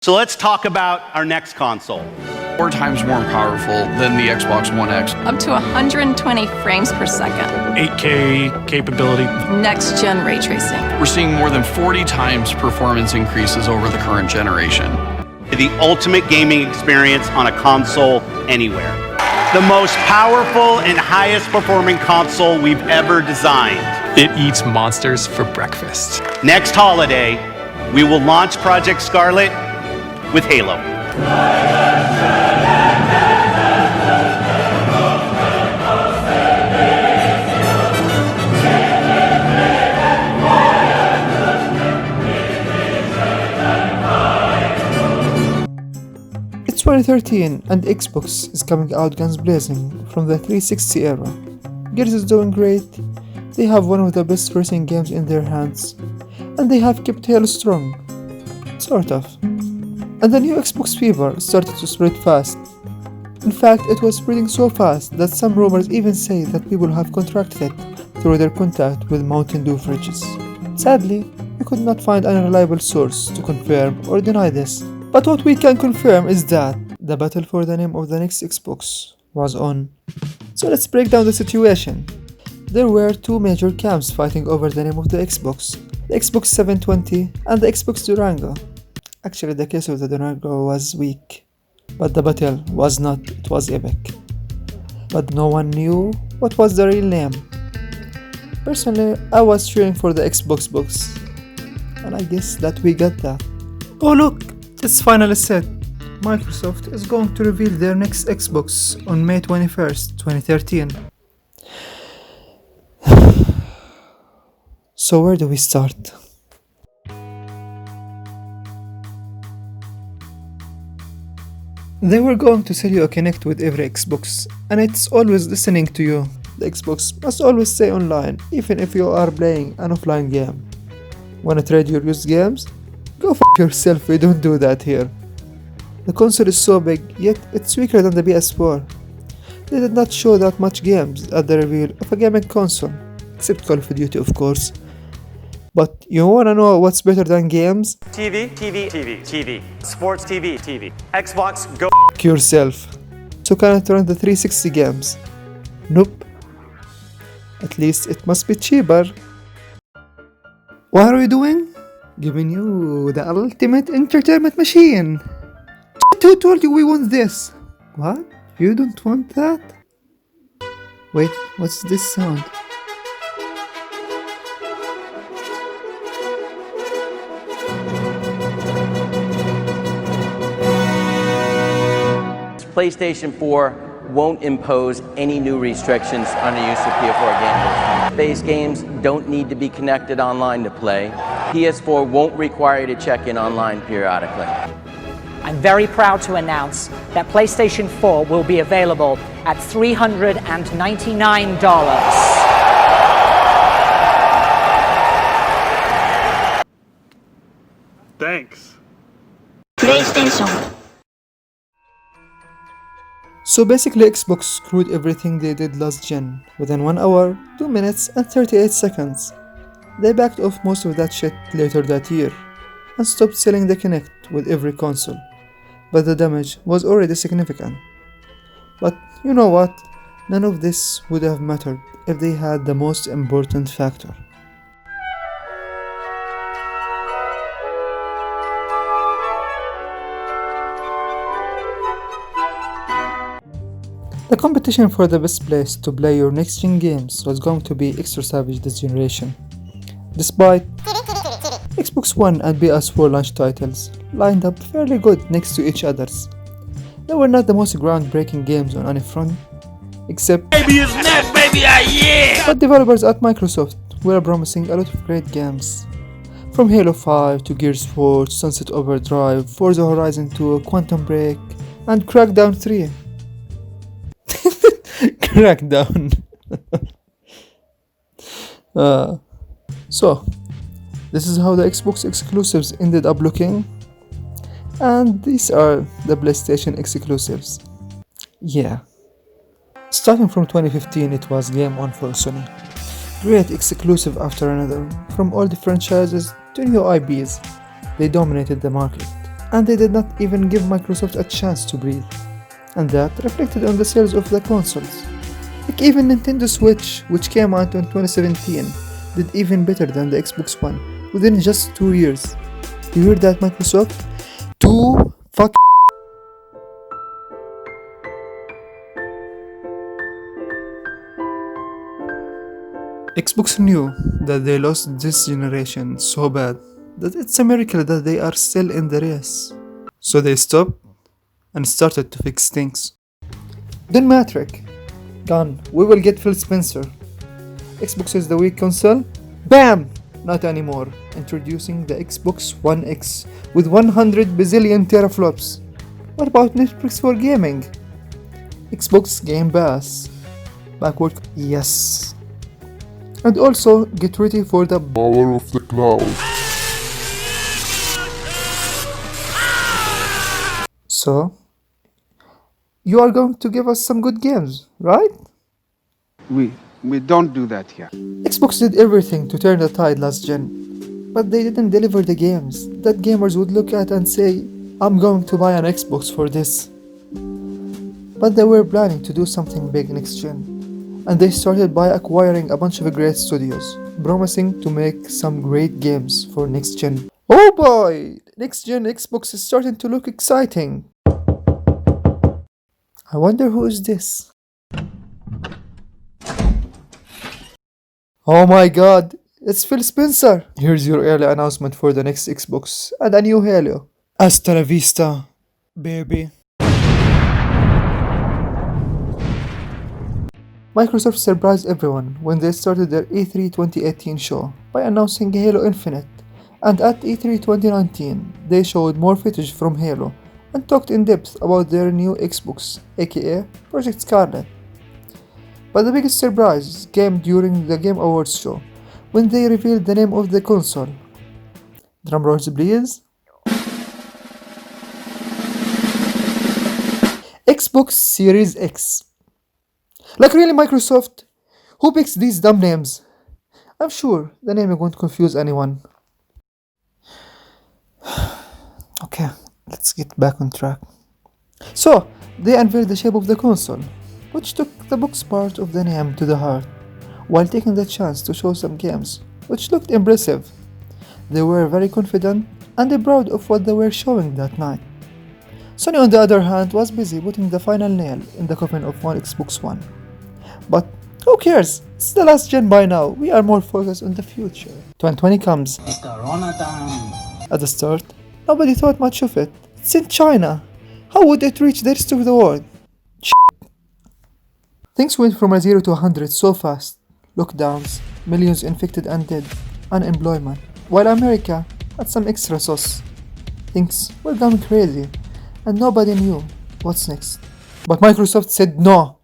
So let's talk about our next console. 4 times more powerful than the Xbox One X. Up to 120 frames per second. 8K capability. Next-gen ray tracing. We're seeing more than 40 times performance increases over the current generation. The ultimate gaming experience on a console anywhere. The most powerful and highest performing console we've ever designed. It eats monsters for breakfast. Next holiday, we will launch Project Scarlet with Halo. It's 2013 and Xbox is coming out guns blazing from the 360 era. Gears is doing great, they have one of the best racing games in their hands, and they have kept Halo strong. Sort of. And the new Xbox fever started to spread fast. In fact, it was spreading so fast that some rumors even say that people have contracted it through their contact with Mountain Dew fridges. Sadly, we could not find any reliable source to confirm or deny this. But what we can confirm is that the battle for the name of the next Xbox was on. So let's break down the situation. There were two major camps fighting over the name of the Xbox Xbox 720 and the Xbox Durango. Actually, the case of the Durango was weak, but the battle was not, it was epic. But no one knew what was the real name. Personally, I was cheering for the Xbox box, and I guess that we got that. Oh look, it's finally set. Microsoft is going to reveal their next Xbox on May 21st, 2013. So where do we start? They were going to sell you a Kinect with every Xbox, and it's always listening to you. The Xbox must always stay online, even if you are playing an offline game. Wanna trade your used games? Go f*** yourself, we don't do that here. The console is so big, yet it's weaker than the PS4. They did not show that much games at the reveal of a gaming console, except Call of Duty of course. But you wanna know what's better than games? TV, sports TV, Xbox, go F*** yourself. So can it run the 360 games? Nope. At least it must be cheaper. What are we doing? Giving you the ultimate entertainment machine. Who told you we want this? What? You don't want that? Wait, what's this sound? PlayStation 4 won't impose any new restrictions on the use of PS4 games. Base games don't need to be connected online to play. PS4 won't require you to check in online periodically. I'm very proud to announce that PlayStation 4 will be available at $399. Thanks. PlayStation. So basically Xbox screwed everything they did last gen within 1 hour, 2 minutes and 38 seconds. They backed off most of that shit later that year and stopped selling the Kinect with every console, but the damage was already significant. But you know what? None of this would have mattered if they had the most important factor. The competition for the best place to play your next-gen games was going to be extra savage this generation. Despite Xbox One and PS4 launch titles lined up fairly good next to each others, they were not the most groundbreaking games on any front, except but developers at Microsoft were promising a lot of great games. From Halo 5 to Gears 4 to Sunset Overdrive, Forza Horizon 2, Quantum Break, and Crackdown 3. Crackdown. So, this is how the Xbox exclusives ended up looking. And these are the PlayStation exclusives. Yeah. Starting from 2015, it was game on for Sony. Great exclusive after another, from old franchises to new IPs. They dominated the market. and they did not even give Microsoft a chance to breathe. And that reflected on the sales of the consoles. Like even Nintendo Switch, which came out in 2017, did even better than the Xbox One within just 2 years. You hear that, Microsoft? Xbox knew that they lost this generation so bad that it's a miracle that they are still in the race. So they stopped and started to fix things. Then Matrix. Gone. We will get Phil Spencer. Xbox is the weak console? BAM! Not anymore. Introducing the Xbox One X with 100 bazillion teraflops. What about Netflix for gaming? Xbox Game Pass. Backward. Yes. And also get ready for the power of the cloud. So, you are going to give us some good games, right? We don't do that here. Xbox did everything to turn the tide last gen, but they didn't deliver the games that gamers would look at and say, I'm going to buy an Xbox for this. But they were planning to do something big next gen, and they started by acquiring a bunch of great studios, promising to make some great games for next gen. Oh boy! Next gen Xbox is starting to look exciting. I wonder who is this? Oh my god, it's Phil Spencer! Here's your early announcement for the next Xbox and a new Halo. Hasta la vista, baby. Microsoft surprised everyone when they started their E3 2018 show by announcing Halo Infinite, and at E3 2019 they showed more footage from Halo and talked in depth about their new Xbox, aka Project Scarlet. But the biggest surprise came during the Game Awards show, when they revealed the name of the console. Drum rolls please. Xbox Series X. Like really, Microsoft? Who picks these dumb names? I'm sure the name won't confuse anyone. Okay, let's get back on track. So, they unveiled the shape of the console, which took the box part of the name to the heart, while taking the chance to show some games, which looked impressive. They were very confident and proud of what they were showing that night. Sony, on the other hand, was busy putting the final nail in the coffin of one Xbox One. But who cares? It's the last gen by now. We are more focused on the future. 2020 comes. It's Corona time. At the start, nobody thought much of it. It's in China. How would it reach the rest of the world? Things went from a 0 to 100 so fast. Lockdowns, millions infected and dead, unemployment. While America had some extra sauce. Things were going crazy, and nobody knew what's next. But Microsoft said no.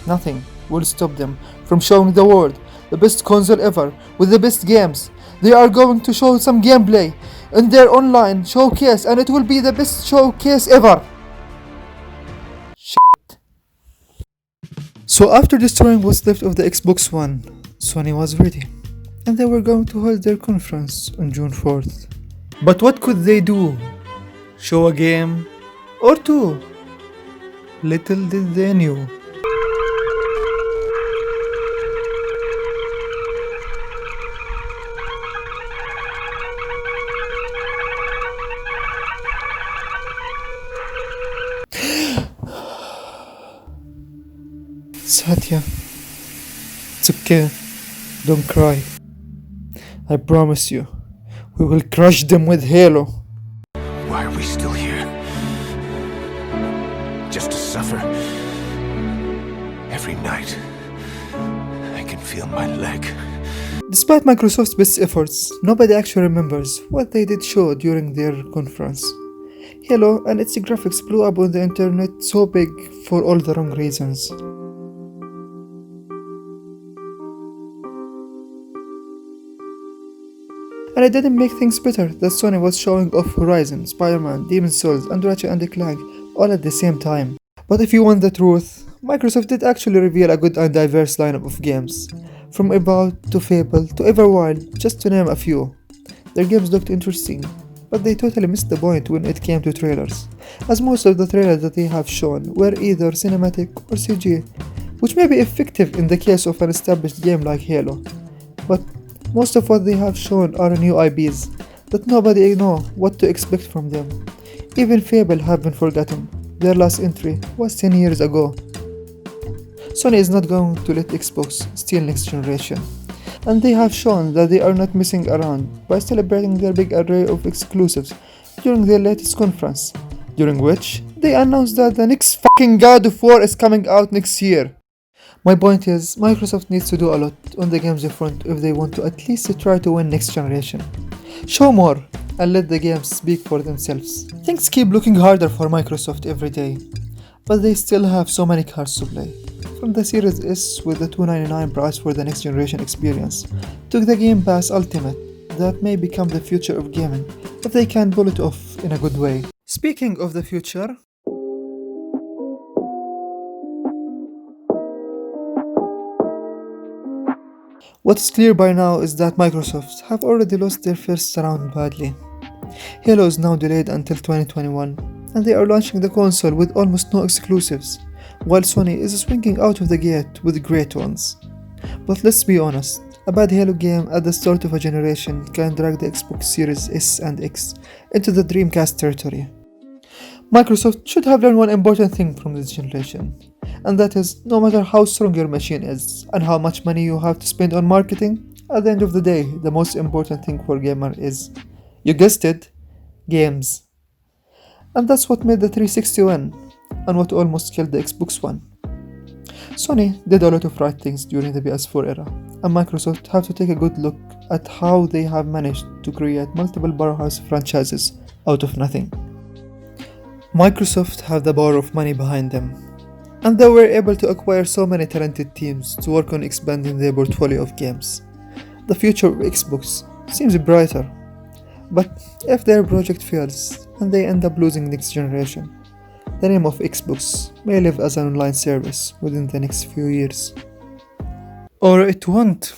Nothing will stop them from showing the world the best console ever with the best games. They are going to show some gameplay in their online showcase, and it will be the best showcase ever. Shit. So after destroying what's left of the Xbox One, Sony was ready, and they were going to hold their conference on June 4th. But what could they do? Show a game or two? Little did they know. Satya, it's okay, don't cry. I promise you, we will crush them with Halo. Why are we still here? Just to suffer? Every night, I can feel my leg. Despite Microsoft's best efforts, nobody actually remembers what they did show during their conference. Halo and its graphics blew up on the internet so big for all the wrong reasons. And it didn't make things better that Sony was showing off Horizon, Spider-Man, Demon's Souls, and Ratchet & Clank all at the same time. But if you want the truth, Microsoft did actually reveal a good and diverse lineup of games. From About to Fable to Everwild, just to name a few. Their games looked interesting, but they totally missed the point when it came to trailers, as most of the trailers that they have shown were either cinematic or CG, which may be effective in the case of an established game like Halo, but most of what they have shown are new IPs that nobody knows what to expect from them. Even Fable have been forgotten. Their last entry was 10 years ago. Sony is not going to let Xbox steal next generation, and they have shown that they are not messing around by celebrating their big array of exclusives during their latest conference, during which they announced that the next fucking God of War is coming out next year. My point is, Microsoft needs to do a lot on the games front if they want to at least try to win next generation. Show more and let the games speak for themselves. Things keep looking harder for Microsoft every day, but they still have so many cards to play. From the Series S with the $299 price for the next generation experience, to the Game Pass Ultimate that may become the future of gaming if they can pull it off in a good way. Speaking of the future, what's clear by now is that Microsoft have already lost their first round badly. Halo is now delayed until 2021, and they are launching the console with almost no exclusives, while Sony is swinging out of the gate with great ones. But let's be honest, a bad Halo game at the start of a generation can drag the Xbox Series S and X into the Dreamcast territory. Microsoft should have learned one important thing from this generation, and that is, no matter how strong your machine is and how much money you have to spend on marketing, at the end of the day, the most important thing for gamer is, you guessed it, games. And that's what made the 360 win, and what almost killed the Xbox One. Sony did a lot of right things during the PS4 era, and Microsoft have to take a good look at how they have managed to create multiple powerhouse franchises out of nothing. Microsoft have the power of money behind them, and they were able to acquire so many talented teams to work on expanding their portfolio of games. The future of Xbox seems brighter, but if their project fails and they end up losing next generation, the name of Xbox may live as an online service within the next few years. Or it won't.